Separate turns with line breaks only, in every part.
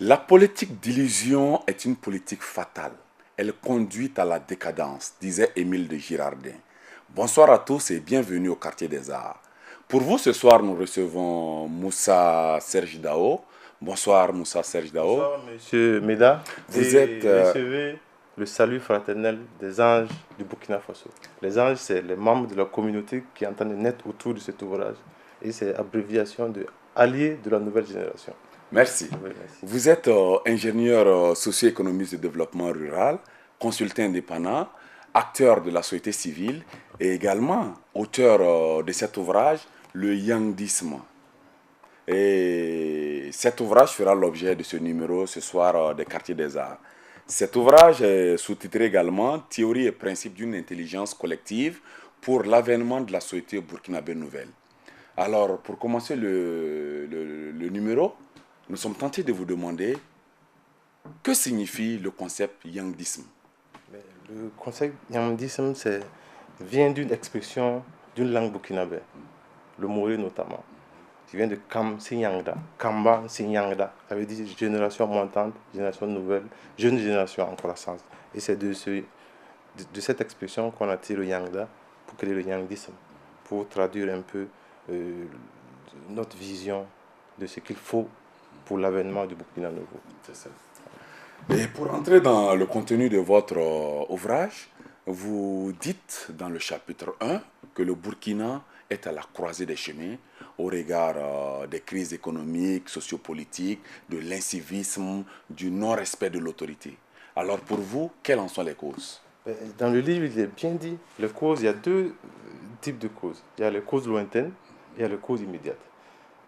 La politique d'illusion est une politique fatale. Elle conduit à la décadence, disait Émile de Girardin. Bonsoir à tous et bienvenue au quartier des arts. Pour vous, ce soir, nous recevons Moussa Serge Dao. Bonsoir Moussa Serge Dao.
Bonsoir, monsieur Meda,
Vous êtes...
et recevez le salut fraternel des anges du Burkina Faso. Les anges, c'est les membres de la communauté qui entendent naître autour de cet ouvrage. Et c'est l'abréviation de Alliés de la nouvelle génération.
Merci.
Oui, merci.
Vous êtes ingénieur socio-économiste de développement rural, consultant indépendant, acteur de la société civile et également auteur de cet ouvrage, Le Yangdisme. Et cet ouvrage fera l'objet de ce numéro ce soir des Quartiers des Arts. Cet ouvrage est sous-titré également Théorie et principes d'une intelligence collective pour l'avènement de la société burkinabé nouvelle. Alors, pour commencer le numéro, nous sommes tentés de vous demander que signifie le concept yangdisme.
Mais le concept yamdisme vient d'une expression d'une langue burkinabé, le moré notamment, qui vient de Kam Sinyangda, Kamba Sinyangda, ça veut dire génération montante, génération nouvelle, jeune génération en croissance. Et c'est de cette expression qu'on a tiré le Yangda pour créer le Yangdisme, pour traduire un peu euh, notre vision de ce qu'il faut pour l'avènement du Burkina Nouveau.
C'est ça. Et pour entrer dans le contenu de votre ouvrage, vous dites dans le chapitre 1 que le Burkina est à la croisée des chemins au regard des crises économiques, sociopolitiques, de l'incivisme, du non-respect de l'autorité. Alors pour vous, quelles en sont les causes?
Dans le livre, il est bien dit, les causes, il y a deux types de causes. Il y a les causes lointaines et il y a les causes immédiates.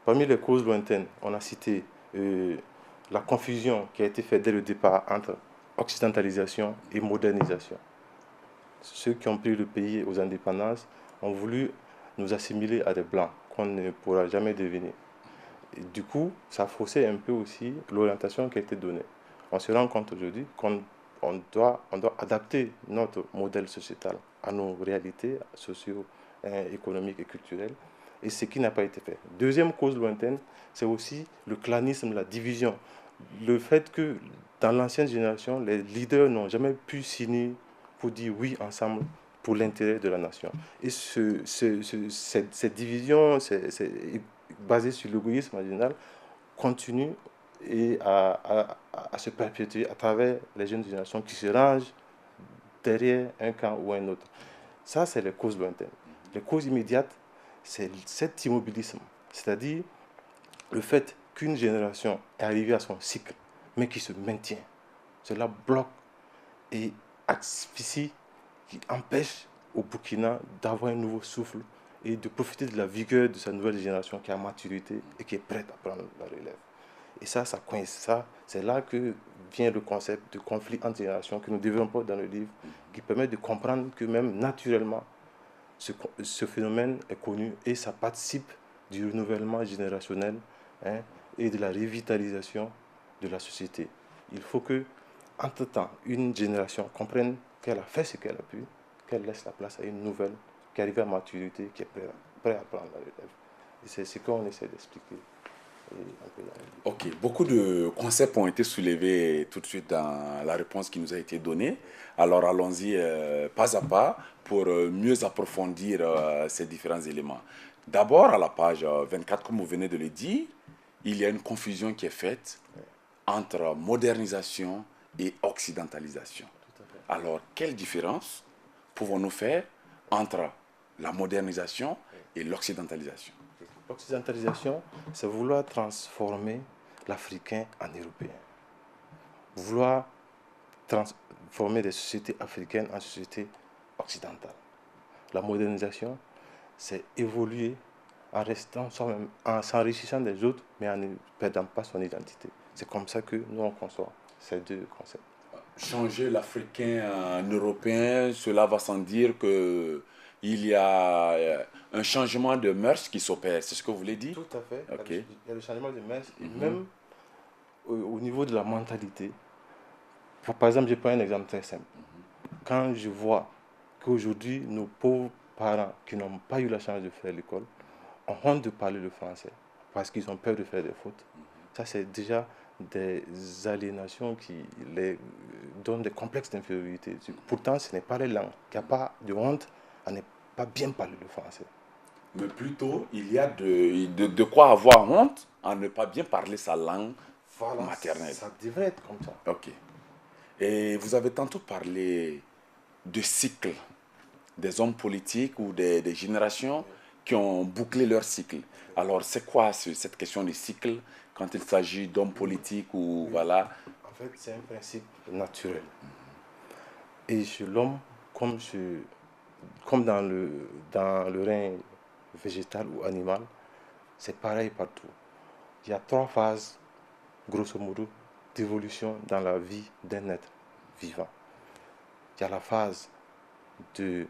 Parmi les causes lointaines, on a cité la confusion qui a été faite dès le départ entre occidentalisation et modernisation. Ceux qui ont pris le pays aux indépendances ont voulu nous assimiler à des blancs qu'on ne pourra jamais devenir. Et du coup, ça faussait un peu aussi l'orientation qui a été donnée. On se rend compte aujourd'hui qu'on doit adapter notre modèle sociétal à nos réalités socio-économiques et culturelles, et ce qui n'a pas été fait. Deuxième cause lointaine, c'est aussi le clanisme, la division. Le fait que dans l'ancienne génération, les leaders n'ont jamais pu s'unir pour dire oui ensemble pour l'intérêt de la nation. Et cette division basée sur l'égoïsme en général continue et à se perpétuer à travers les jeunes générations qui se rangent derrière un camp ou un autre. Ça, c'est les causes lointaines. Les causes immédiates, c'est cet immobilisme, c'est-à-dire le fait qu'une génération est arrivée à son cycle, mais qui se maintient. Cela bloque et asphyxie, qui empêche au Burkina d'avoir un nouveau souffle et de profiter de la vigueur de sa nouvelle génération qui a maturité et qui est prête à prendre la relève. Et ça coince. Ça, c'est là que vient le concept de conflit entre générations que nous développons dans le livre, qui permet de comprendre que même naturellement, ce phénomène est connu et ça participe du renouvellement générationnel, hein, et de la revitalisation de la société. Il faut que, entre-temps, une génération comprenne qu'elle a fait ce qu'elle a pu, qu'elle laisse la place à une nouvelle qui arrive à maturité, qui est prête à prendre la relève. Et c'est ce qu'on essaie d'expliquer.
Ok, beaucoup de concepts ont été soulevés tout de suite dans la réponse qui nous a été donnée. Alors allons-y pas à pas pour mieux approfondir ces différents éléments. D'abord, à la page 24, comme vous venez de le dire, il y a une confusion qui est faite entre modernisation et occidentalisation. Alors, quelle différence pouvons-nous faire entre la modernisation et l'occidentalisation?
L'occidentalisation, c'est vouloir transformer l'Africain en Européen. Vouloir transformer les sociétés africaines en sociétés occidentales. La modernisation, c'est évoluer en restant soi-même, en s'enrichissant des autres, mais en ne perdant pas son identité. C'est comme ça que nous, on conçoit ces deux concepts.
Changer l'Africain en Européen, cela va sans dire que il y a un changement de mœurs qui s'opère. C'est ce que vous voulez dire?
Tout à fait.
Ok.
Il y a le changement de mœurs et
Mhm.
même au niveau de la mentalité. Par exemple, je prends un exemple très simple. Quand je vois qu'aujourd'hui, nos pauvres parents qui n'ont pas eu la chance de faire l'école ont honte de parler le français parce qu'ils ont peur de faire des fautes, ça c'est déjà des aliénations qui les donnent des complexes d'infériorité. Pourtant, ce n'est pas les langues. Il n'y a pas de honte à ne pas bien parler le français.
Mais plutôt, il y a de quoi avoir honte à ne pas bien parler sa langue maternelle.
Ça devrait être comme ça.
Ok. Et vous avez tantôt parlé de cycle, des hommes politiques ou des générations qui ont bouclé leur cycle. Alors, c'est quoi cette question de cycle quand il s'agit d'hommes politiques ou voilà?
En fait, c'est un principe naturel. Et chez l'homme, comme dans le règne végétal ou animal, c'est pareil partout. Il y a 3 phases, grosso modo, d'évolution dans la vie d'un être vivant. Il y a la phase de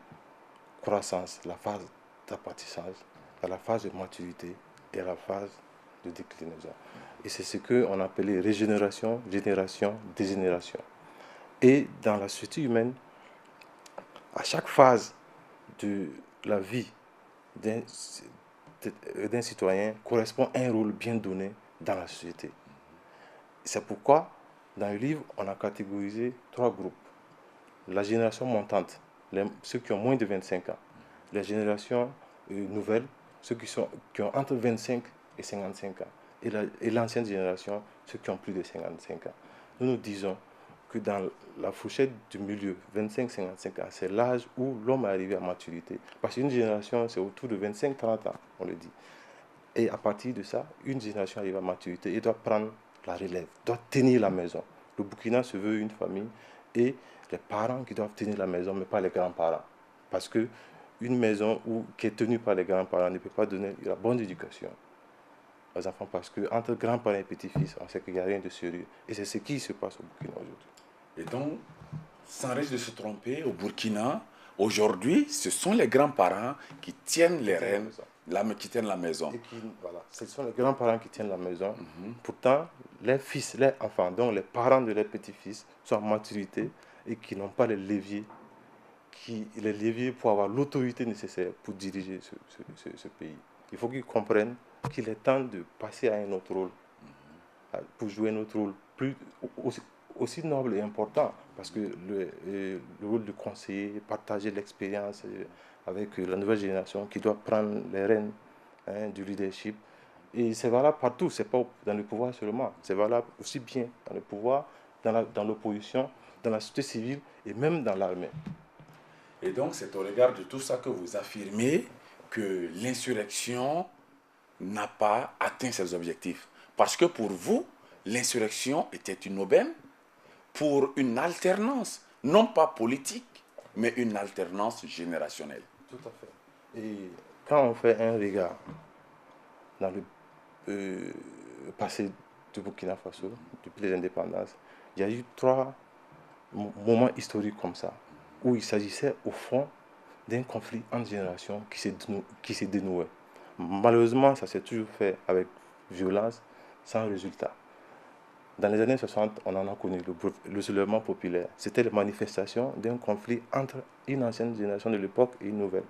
croissance, la phase d'apprentissage, il y a la phase de maturité et la phase de déclinaison. Et c'est ce qu'on appelait régénération, génération, dégénération. Et dans la société humaine, à chaque phase de la vie d'un citoyen correspond à un rôle bien donné dans la société. C'est pourquoi, dans le livre, on a catégorisé 3 groupes. La génération montante, ceux qui ont moins de 25 ans. La génération nouvelle, ceux qui ont entre 25 et 55 ans. Et l'ancienne génération, ceux qui ont plus de 55 ans. Nous disons que dans la fourchette du milieu, 25-55 ans, c'est l'âge où l'homme est arrivé à maturité. Parce qu'une génération, c'est autour de 25-30 ans, on le dit. Et à partir de ça, une génération arrive à maturité et doit prendre la relève, doit tenir la maison. Le Burkina se veut une famille et les parents qui doivent tenir la maison, mais pas les grands-parents. Parce qu'une maison qui est tenue par les grands-parents ne peut pas donner la bonne éducation aux enfants. Parce qu'entre grands-parents et petits-fils, on sait qu'il n'y a rien de sérieux. Et c'est ce qui se passe au Burkina aujourd'hui.
Et donc, sans risque de se tromper, au Burkina, aujourd'hui, ce sont les grands-parents qui tiennent les rênes, qui tiennent la maison.
Voilà, ce sont les grands-parents qui tiennent la maison. Pourtant, les fils, les enfants, donc les parents de leurs petits-fils, sont en maturité et qui n'ont pas les leviers pour avoir l'autorité nécessaire pour diriger ce pays. Il faut qu'ils comprennent qu'il est temps de passer à un autre rôle, pour jouer un autre rôle aussi noble et important, parce que le rôle de conseiller, partager l'expérience avec la nouvelle génération qui doit prendre les rênes du leadership. Et c'est valable partout, c'est pas dans le pouvoir seulement, c'est valable aussi bien dans le pouvoir, dans l'opposition, dans la société civile et même dans l'armée.
Et donc, c'est au regard de tout ça que vous affirmez que l'insurrection n'a pas atteint ses objectifs. Parce que pour vous, l'insurrection était une aubaine pour une alternance, non pas politique, mais une alternance générationnelle.
Tout à fait. Et quand on fait un regard dans le passé du Burkina Faso, depuis les indépendances, il y a eu 3 moments historiques comme ça, où il s'agissait au fond d'un conflit entre générations qui s'est dénoué. Malheureusement, ça s'est toujours fait avec violence, sans résultat. Dans les années 60, on en a connu le soulèvement populaire. C'était la manifestation d'un conflit entre une ancienne génération de l'époque et une nouvelle.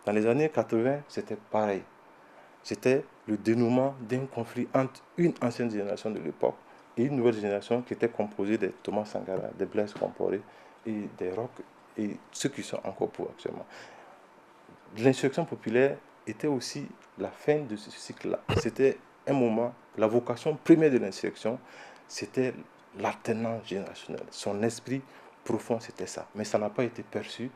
Dans les années 80, c'était pareil. C'était le dénouement d'un conflit entre une ancienne génération de l'époque et une nouvelle génération qui était composée de Thomas Sankara, de Blaise Compaoré et des Roch et ceux qui sont encore pour actuellement. L'insurrection populaire était aussi la fin de ce cycle-là. C'était un moment, la vocation première de l'insurrection, c'était l'alternance générationnelle. Son esprit profond, c'était ça. Mais ça n'a pas été perçu.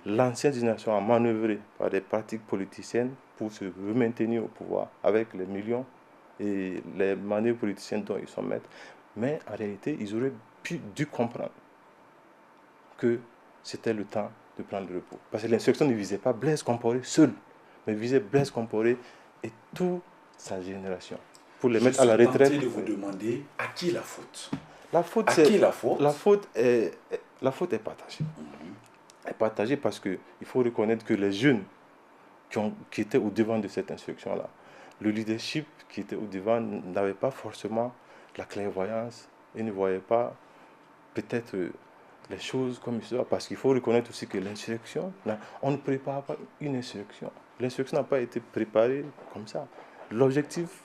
L'ancienne génération a manœuvré par des pratiques politiciennes pour se maintenir au pouvoir avec les millions et les manœuvres politiciennes dont ils sont maîtres. Mais en réalité, ils auraient dû comprendre que c'était le temps de prendre le repos. Parce que l'insurrection ne visait pas Blaise Compaoré seul, mais visait Blaise Compaoré et toute sa génération. Pour les mettre à la retraite.
Je suis tenté de vous demander à qui la faute.
La faute,
à qui la faute?
La faute est partagée. Elle est partagée parce qu'il faut reconnaître que les jeunes qui étaient au devant de cette insurrection-là, le leadership qui était au devant n'avait pas forcément la clairvoyance et ne voyait pas peut-être les choses comme ça, parce qu'il faut reconnaître aussi que l'insurrection, on ne prépare pas une insurrection. L'insurrection n'a pas été préparée comme ça. L'objectif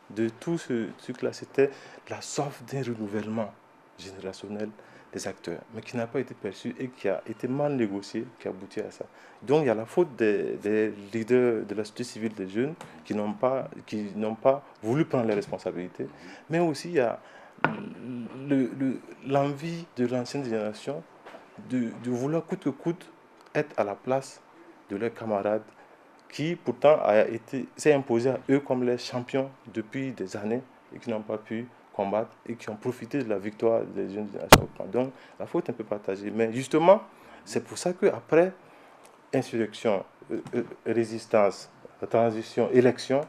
de tout ce truc-là, c'était la soif d'un renouvellement générationnel des acteurs, mais qui n'a pas été perçu et qui a été mal négocié, qui a abouti à ça. Donc il y a la faute des leaders de la société civile, des jeunes, qui n'ont pas voulu prendre les responsabilités, mais aussi il y a l'envie de l'ancienne génération de vouloir coûte que coûte être à la place de leurs camarades qui pourtant s'est imposé à eux comme les champions depuis des années et qui n'ont pas pu combattre et qui ont profité de la victoire des jeunes générations. Donc la faute est un peu partagée. Mais justement, c'est pour ça qu'après insurrection, résistance, transition, élection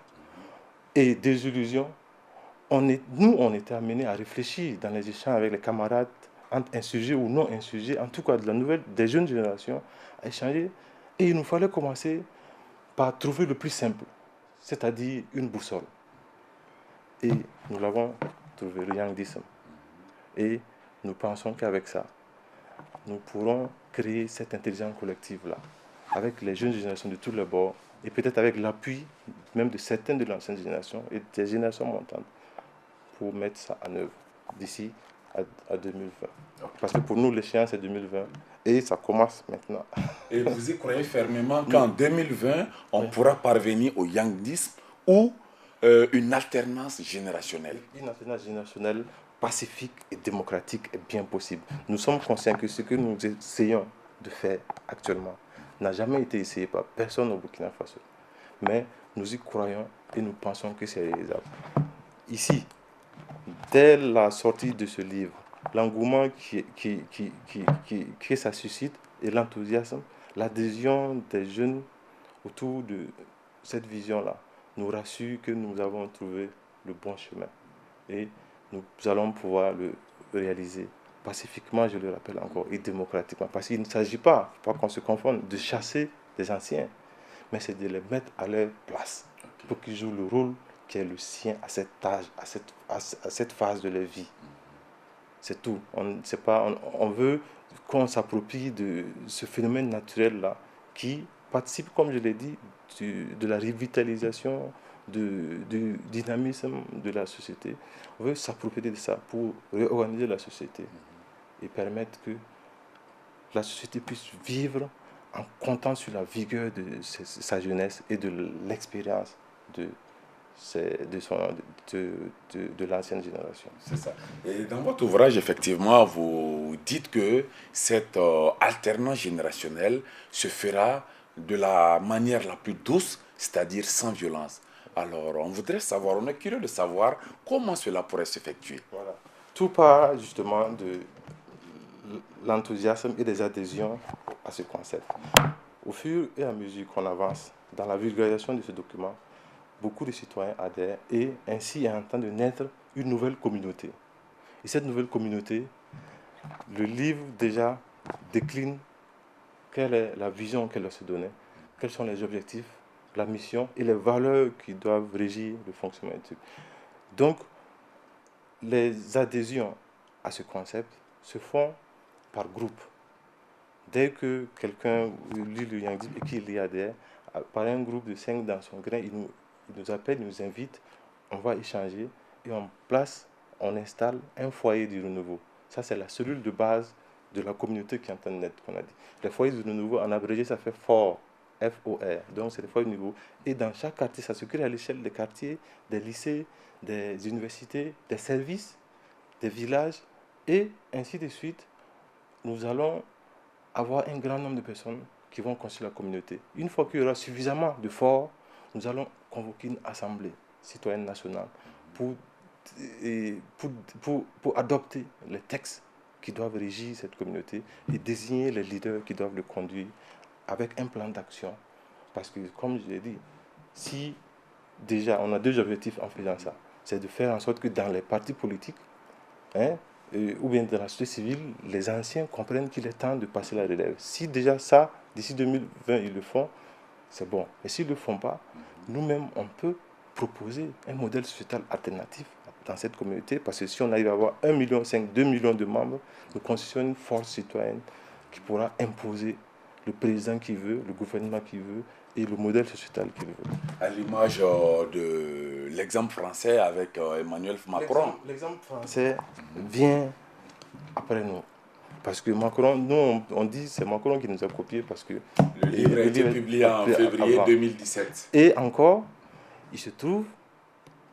et désillusion, nous, on était amenés à réfléchir dans les échanges avec les camarades, entre insurgés ou non insurgés, en tout cas des jeunes générations, à échanger. Et il nous fallait commencer par trouver le plus simple, c'est-à-dire une boussole. Et nous l'avons trouvé, le Yangdisme. Et nous pensons qu'avec ça, nous pourrons créer cette intelligence collective-là, avec les jeunes générations de tous les bords, et peut-être avec l'appui même de certaines de l'ancienne génération et des générations montantes, pour mettre ça en œuvre d'ici à 2020. Parce que pour nous, l'échéance est 2020 et ça commence maintenant.
Et vous y croyez fermement qu'en 2020, on pourra parvenir au yangdisme ou une alternance générationnelle?
Une alternance générationnelle pacifique et démocratique est bien possible. Nous sommes conscients que ce que nous essayons de faire actuellement n'a jamais été essayé par personne au Burkina Faso. Mais nous y croyons et nous pensons que c'est réalisable. Ici, dès la sortie de ce livre, l'engouement que ça suscite et l'enthousiasme, l'adhésion des jeunes autour de cette vision-là nous rassure que nous avons trouvé le bon chemin et nous allons pouvoir le réaliser pacifiquement, je le rappelle encore, et démocratiquement. Parce qu'il ne s'agit pas, faut pas qu'on se confonde, de chasser des anciens, mais c'est de les mettre à leur place pour qu'ils jouent le rôle qui est le sien à cet âge, à cette phase de leur vie. C'est tout. On veut qu'on s'approprie de ce phénomène naturel-là qui participe, comme je l'ai dit, de la revitalisation, du dynamisme de la société. On veut s'approprier de ça pour réorganiser la société et permettre que la société puisse vivre en comptant sur la vigueur de sa jeunesse et de l'expérience de l'ancienne génération.
C'est ça. Et dans votre ouvrage, effectivement, vous dites que cette alternance générationnelle se fera de la manière la plus douce, c'est-à-dire sans violence. Alors, on voudrait savoir, on est curieux de savoir comment cela pourrait s'effectuer.
Voilà. Tout part justement de l'enthousiasme et des adhésions à ce concept. Au fur et à mesure qu'on avance dans la vulgarisation de ce document, beaucoup de citoyens adhèrent et ainsi est en train de naître une nouvelle communauté. Et cette nouvelle communauté, le livre déjà décline quelle est la vision qu'elle doit se donner, quels sont les objectifs, la mission et les valeurs qui doivent régir le fonctionnement du truc. Donc, les adhésions à ce concept se font par groupe. Dès que quelqu'un lit le Yangdisme et qu'il y adhère, par un groupe de 5 dans son grain, il nous appelle, il nous invite, on va échanger et on installe un foyer du renouveau. Ça, c'est la cellule de base de la communauté qui est en train de naître, qu'on a dit. Les foyers du renouveau, en abrégé, ça fait FOR, F-O-R. Donc, c'est les foyers du renouveau. Et dans chaque quartier, ça se crée à l'échelle des quartiers, des lycées, des universités, des services, des villages, et ainsi de suite. Nous allons avoir un grand nombre de personnes qui vont construire la communauté. Une fois qu'il y aura suffisamment de forts, nous allons convoquer une assemblée citoyenne nationale pour adopter les textes qui doivent régir cette communauté et désigner les leaders qui doivent le conduire avec un plan d'action. Parce que, comme je l'ai dit, si déjà on a 2 objectifs en faisant ça, c'est de faire en sorte que dans les partis politiques, ou bien dans la société civile, les anciens comprennent qu'il est temps de passer la relève. Si déjà ça, d'ici 2020, ils le font, c'est bon. Mais s'ils ne le font pas, nous-mêmes, on peut proposer un modèle sociétal alternatif dans cette communauté, parce que si on arrive à avoir 1,5 million, 2 millions de membres, nous constituons une force citoyenne qui pourra imposer le président qui veut, le gouvernement qui veut et le modèle sociétal qu'il veut.
À l'image de l'exemple français avec Emmanuel Macron.
L'exemple français vient après nous. Parce que Macron, nous on dit c'est Macron qui nous a copié parce que
le livre a été publié en février 2017.
Et encore, il se trouve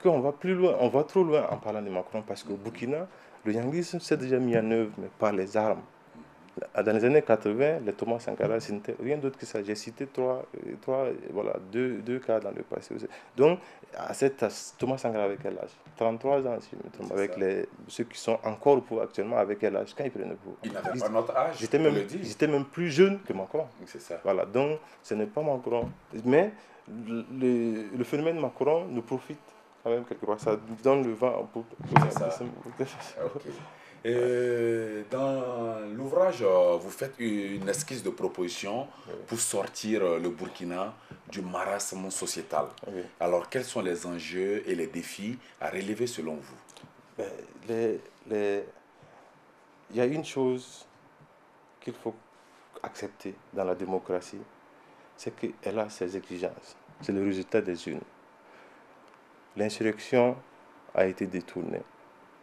qu'on va plus loin, on va trop loin en parlant de Macron parce qu'au Burkina, le yangisme s'est déjà mis en œuvre, mais par les armes. Dans les années 80, les Thomas Sankara, ce n'était rien d'autre que ça. J'ai cité deux cas dans le passé. Donc, Thomas Sankara avec quel âge? 33 ans, si je me trompe, avec ceux qui sont encore au pouvoir actuellement, avec quel âge? Quand ils prennent le pouvoir?
Ils n'avaient pas notre âge,
ils étaient même plus jeunes que Macron.
C'est ça.
Voilà, donc ce n'est pas Macron. Mais le phénomène Macron nous profite quand même quelque part. Ça donne le vent en poupe.
Okay. Dans l'ouvrage, vous faites une esquisse de proposition pour sortir le Burkina du marasme sociétal.
Oui.
Alors, quels sont les enjeux et les défis à relever selon vous?
Il y a une chose qu'il faut accepter dans la démocratie, c'est qu'elle a ses exigences. C'est le résultat des urnes. L'insurrection a été détournée.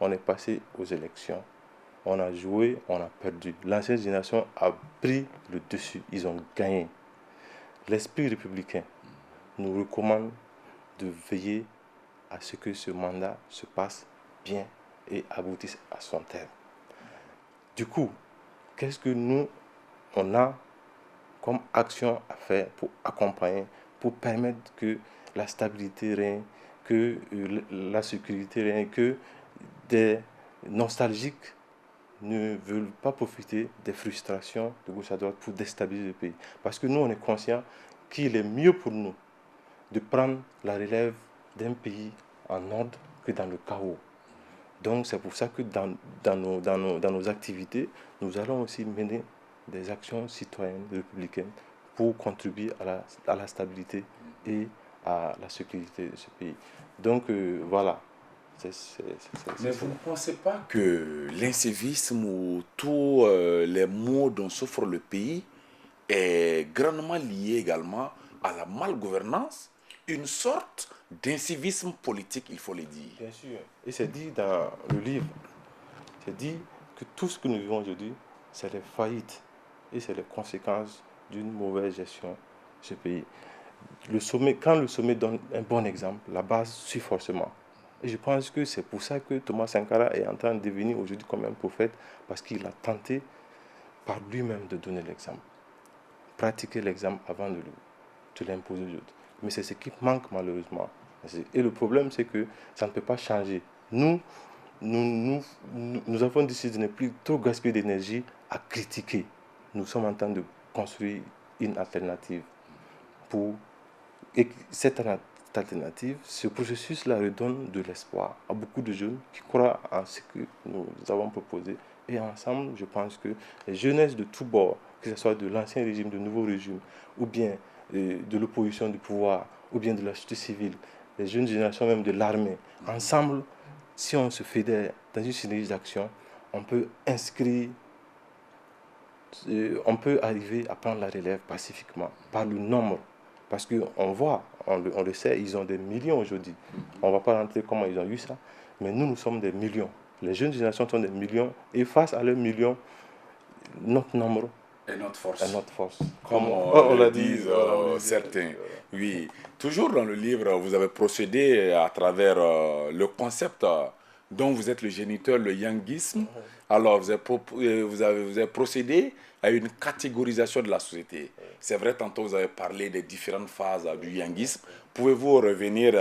On est passé aux élections. On a joué, on a perdu. L'ancienne génération a pris le dessus. Ils ont gagné. L'esprit républicain nous recommande de veiller à ce que ce mandat se passe bien et aboutisse à son terme. Du coup, qu'est-ce que nous, on a comme action à faire pour accompagner, pour permettre que la stabilité règne, que la sécurité règne, que des nostalgiques ne veulent pas profiter des frustrations de gauche à droite pour déstabiliser le pays. Parce que nous, on est conscients qu'il est mieux pour nous de prendre la relève d'un pays en ordre que dans le chaos. Donc c'est pour ça que dans nos activités, nous allons aussi mener des actions citoyennes républicaines pour contribuer à la stabilité et à la sécurité de ce pays. Donc voilà.
Mais vous ne pensez pas que l'incivisme ou tous les maux dont souffre le pays est grandement lié également à la malgouvernance, une sorte d'incivisme politique, il faut le dire?
Bien sûr. Et c'est dit dans le livre, c'est dit que tout ce que nous vivons aujourd'hui, c'est les faillites et c'est les conséquences d'une mauvaise gestion de ce pays. Quand le sommet donne un bon exemple, la base suit forcément. Et je pense que c'est pour ça que Thomas Sankara est en train de devenir aujourd'hui comme un prophète, parce qu'il a tenté par lui-même de donner l'exemple. Pratiquer l'exemple avant de l'imposer aux autres. Mais c'est ce qui manque malheureusement. Et le problème, c'est que ça ne peut pas changer. Nous avons décidé de ne plus trop gaspiller d'énergie à critiquer. Nous sommes en train de construire une alternative. Et cette alternative, ce processus-là redonne de l'espoir à beaucoup de jeunes qui croient en ce que nous avons proposé. Et ensemble, je pense que les jeunesses de tous bords, que ce soit de l'ancien régime, du nouveau régime, ou bien de l'opposition du pouvoir, ou bien de la société civile, les jeunes générations même de l'armée, ensemble, si on se fédère dans une synergie d'action, on peut arriver à prendre la relève pacifiquement, par le nombre. Parce qu'on voit, on le sait, ils ont des millions aujourd'hui. On ne va pas rentrer comment ils ont eu ça, mais nous sommes des millions. Les jeunes générations sont des millions, et face à leurs millions, notre nombre
est notre
force.
Comme on le disent certains. Oui. Toujours dans le livre, vous avez procédé à travers le concept dont vous êtes le géniteur, le yangisme. Alors, vous avez procédé à une catégorisation de la société. C'est vrai, tantôt vous avez parlé des différentes phases du yangisme. Pouvez-vous revenir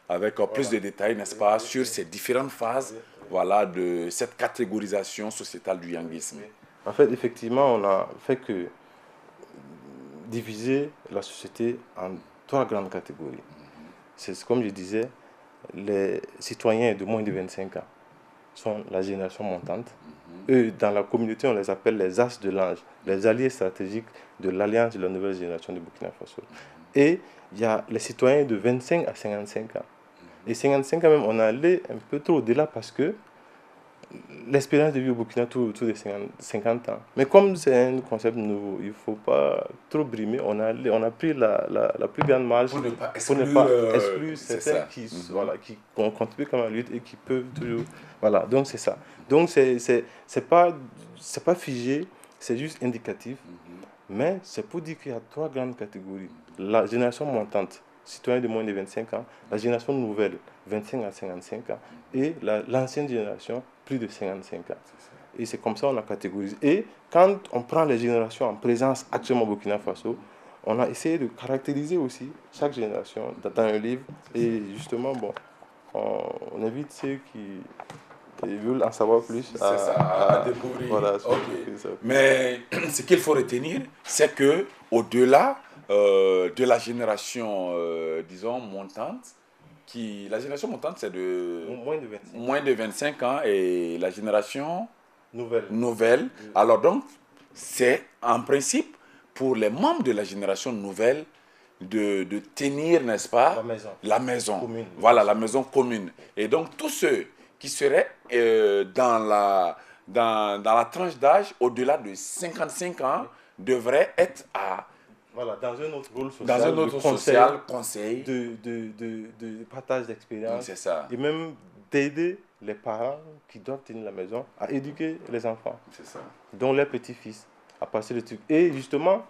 avec plus de détails, n'est-ce pas, sur ces différentes phases de cette catégorisation sociétale du yangisme?
En fait, effectivement, on a fait que diviser la société en 3 grandes catégories. C'est comme je disais, les citoyens de moins de 25 ans sont la génération montante. Eux, dans la communauté, on les appelle les As de l'Ange, les alliés stratégiques de l'Alliance de la nouvelle génération de Burkina Faso. Et il y a les citoyens de 25 à 55 ans. Et 55 ans même, on est allé un peu trop au-delà parce que l'expérience de vie au Burkina autour de 50 ans. Mais comme c'est un concept nouveau, il ne faut pas trop brimer. On a pris la plus grande marge
Pour ne pas
exclure
c'est
certains
ça.
voilà, qui ont contribué comme la lutte et qui peuvent toujours. Voilà, donc c'est ça. Donc c'est pas figé, c'est juste indicatif. Mais c'est pour dire qu'il y a trois grandes catégories. La génération montante, citoyens de moins de 25 ans, la génération nouvelle, 25 à 55 ans, et l'ancienne génération, plus de 55 ans. Et c'est comme ça qu'on a catégorisé. Et quand on prend les générations en présence actuellement au Burkina Faso, on a essayé de caractériser aussi chaque génération dans un livre. Et justement, bon, on invite ceux qui veulent en savoir plus
C'est ça, à découvrir.
voilà,
Ok. Mais ce qu'il faut retenir, c'est que au-delà de la génération, disons, montante, la génération montante, c'est de moins de 25 ans et la génération nouvelle. Alors donc, c'est en principe pour les membres de la génération nouvelle de tenir, n'est-ce pas, la maison.
Commune.
Voilà, la maison commune. Et donc, tous ceux qui seraient dans la tranche d'âge au-delà de 55 ans devraient être
voilà, dans un autre rôle social,
dans un autre conseil
de partage d'expérience.
C'est ça.
Et même d'aider les parents qui doivent tenir la maison à éduquer les enfants.
C'est ça.
Dont les petits-fils, à passer le truc. Et justement,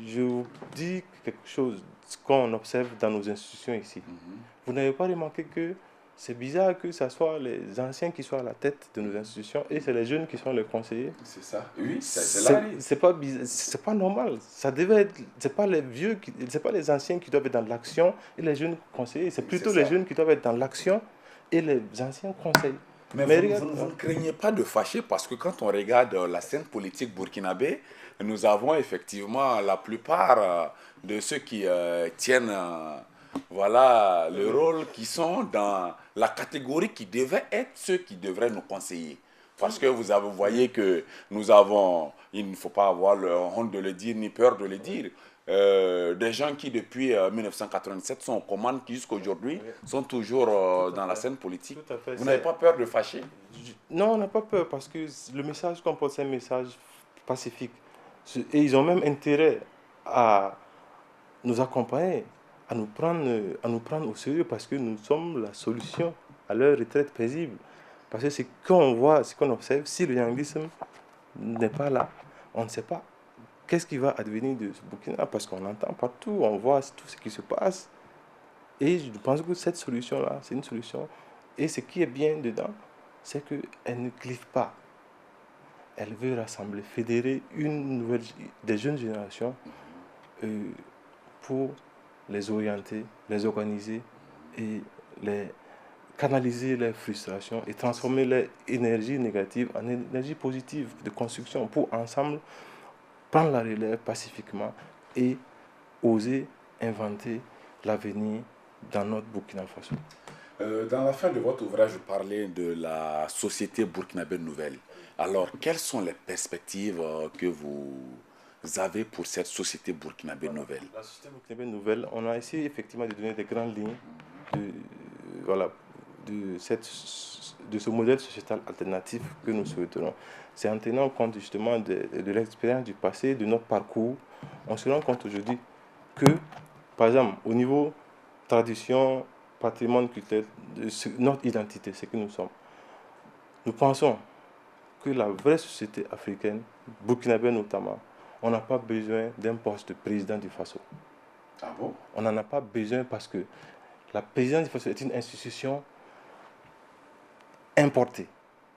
je vous dis quelque chose qu'on observe dans nos institutions ici. Vous n'avez pas remarqué que c'est bizarre que ce soit les anciens qui soient à la tête de nos institutions et c'est les jeunes qui sont les conseillers.
C'est ça. Oui, c'est
pas bizarre, c'est pas normal. Ça devait être, c'est pas les vieux, c'est pas les anciens qui doivent être dans l'action et les jeunes conseillers. C'est plutôt les jeunes qui doivent être dans l'action et les anciens conseillers.
Mais vous ne craignez pas de fâcher parce que quand on regarde la scène politique burkinabé, nous avons effectivement la plupart de ceux qui tiennent voilà, le rôle qui sont dans la catégorie qui devait être ceux qui devraient nous conseiller. Parce que vous voyez que nous avons, il ne faut pas avoir honte de le dire ni peur de le dire, des gens qui depuis 1987 sont aux commandes qui jusqu'à aujourd'hui sont toujours dans la scène politique. Vous n'avez pas peur de fâcher?
Non, on n'a pas peur parce que le message qu'on porte, c'est un message pacifique. Et ils ont même intérêt à nous accompagner, à nous prendre au sérieux parce que nous sommes la solution à leur retraite paisible. Parce que c'est qu'on voit, ce qu'on observe, si le yangisme n'est pas là, on ne sait pas qu'est-ce qui va advenir de ce Burkina parce qu'on entend partout, on voit tout ce qui se passe. Et je pense que cette solution-là, c'est une solution. Et ce qui est bien dedans, c'est qu'elle ne clive pas. Elle veut rassembler, fédérer des jeunes générations pour les orienter, les organiser et canaliser leurs frustrations et transformer leur énergie négative en énergie positive de construction pour ensemble prendre la relève pacifiquement et oser inventer l'avenir dans notre Burkina Faso.
Dans la fin de votre ouvrage, vous parlez de la société burkinabé nouvelle. Alors, quelles sont les perspectives que vous avez pour cette société burkinabé nouvelle?
La société burkinabé nouvelle, on a essayé effectivement de donner des grandes lignes de ce modèle sociétal alternatif que nous souhaitons. C'est en tenant compte justement de l'expérience du passé, de notre parcours. On se rend compte aujourd'hui que, par exemple, au niveau tradition, patrimoine culturel, notre identité, ce que nous sommes, nous pensons que la vraie société africaine, burkinabé notamment, on n'a pas besoin d'un poste de président du Faso.
Ah bon?
On n'en a pas besoin parce que la présidence du Faso est une institution importée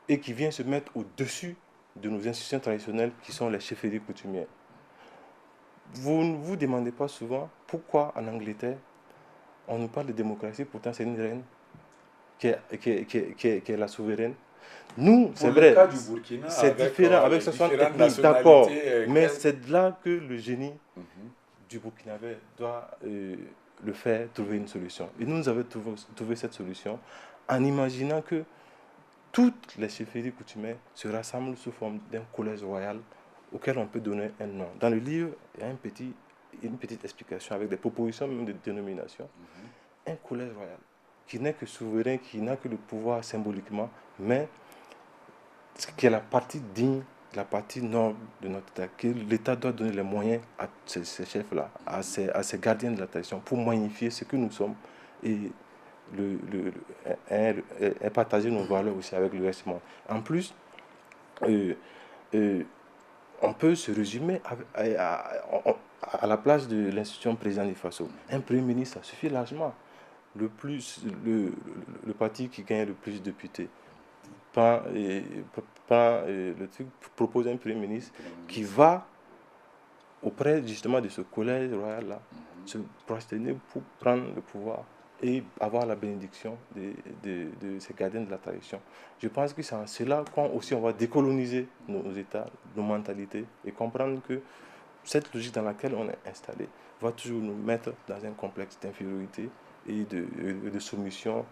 et qui vient se mettre au-dessus de nos institutions traditionnelles qui sont les chefferies coutumières. Vous ne vous demandez pas souvent pourquoi en Angleterre on nous parle de démocratie, pourtant c'est une reine qui est la souveraine. Nous, c'est vrai, c'est différent avec 60 ethnies, d'accord, mais c'est là que le génie du Burkinabé doit le faire trouver une solution. Et nous avons trouvé cette solution en imaginant que toutes les chefferies coutumières se rassemblent sous forme d'un collège royal auquel on peut donner un nom. Dans le livre, il y a une petite explication avec des propositions même de dénomination. Un collège royal qui n'est que souverain, qui n'a que le pouvoir symboliquement, mais qui est la partie digne, la partie noble de notre État, que l'État doit donner les moyens à ces chefs-là, à ces gardiens de la tradition, pour magnifier ce que nous sommes et partager nos valeurs aussi avec le reste du monde. En plus, euh, euh, on peut se résumer à la place de l'institution président du Faso. Un premier ministre, ça suffit largement. Le parti qui gagne le plus de députés le truc, propose un premier ministre qui va auprès justement de ce collège royal-là, se prosterner pour prendre le pouvoir et avoir la bénédiction de ces gardiens de la tradition. Je pense que c'est en cela qu'on va décoloniser nos États, nos mentalités, et comprendre que cette logique dans laquelle on est installé va toujours nous mettre dans un complexe d'infériorité et de soumission.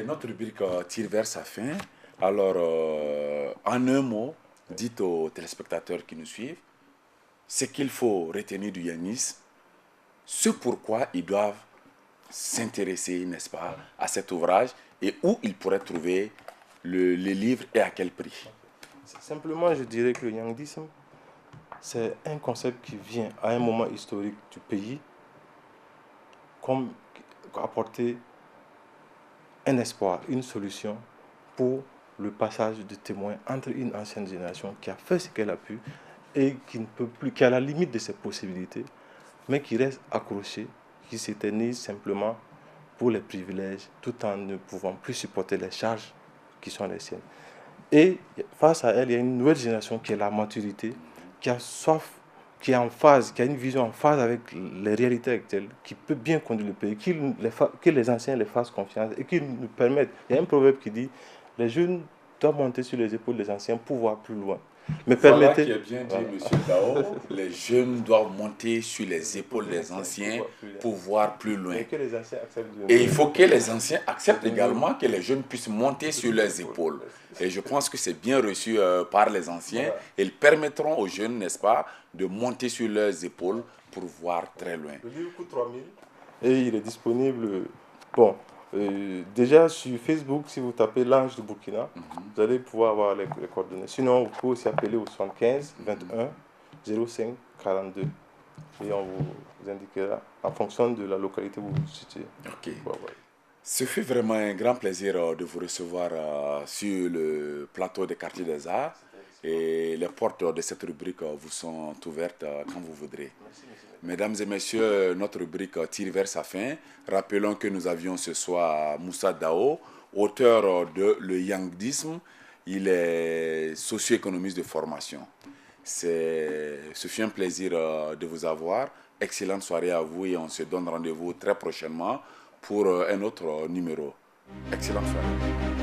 Notre rubrique tire vers sa fin. Alors, en un mot, dites aux téléspectateurs qui nous suivent ce qu'il faut retenir du yangisme, ce pourquoi ils doivent s'intéresser, n'est-ce pas, à cet ouvrage et où ils pourraient trouver les livres et à quel prix.
Simplement, je dirais que le yangisme, c'est un concept qui vient à un moment historique du pays comme apporter un espoir, une solution pour le passage de témoins entre une ancienne génération qui a fait ce qu'elle a pu et qui ne peut plus, qui est à la limite de ses possibilités, mais qui reste accrochée, qui s'éternise simplement pour les privilèges, tout en ne pouvant plus supporter les charges qui sont les siennes. Et face à elle, il y a une nouvelle génération qui est la maturité, qui a soif, qui est en phase, qui a une vision en phase avec les réalités actuelles, qui peut bien conduire le pays, que les anciens les fassent confiance et qu'ils nous permettent. Il y a un proverbe qui dit, les jeunes doivent monter sur les épaules des anciens pour voir plus loin.
Mais voilà qui est bien dit, M. Dao. Les jeunes doivent monter sur les épaules des anciens pour voir plus loin. Et il faut que les anciens acceptent également que les jeunes puissent monter sur leurs épaules. Et je pense que c'est bien reçu par les anciens. Ils permettront aux jeunes, n'est-ce pas, de monter sur leurs épaules pour voir très loin.
Le livre coûte 3 000 et il est disponible. Bon. Déjà sur Facebook, si vous tapez l'Ange de Burkina, vous allez pouvoir avoir les coordonnées. Sinon, vous pouvez aussi appeler au 75 21 05 42 et on vous indiquera en fonction de la localité où vous vous situez.
Ok. Ce fut vraiment un grand plaisir de vous recevoir sur le plateau des Quartiers des Arts. Et les portes de cette rubrique vous sont ouvertes quand vous voudrez. Mesdames et messieurs, notre rubrique tire vers sa fin. Rappelons que nous avions ce soir Moussa Dao, auteur de Le Yangisme. Il est socio-économiste de formation. Ce fut un plaisir de vous avoir. Excellente soirée à vous et on se donne rendez-vous très prochainement pour un autre numéro. Excellente soirée.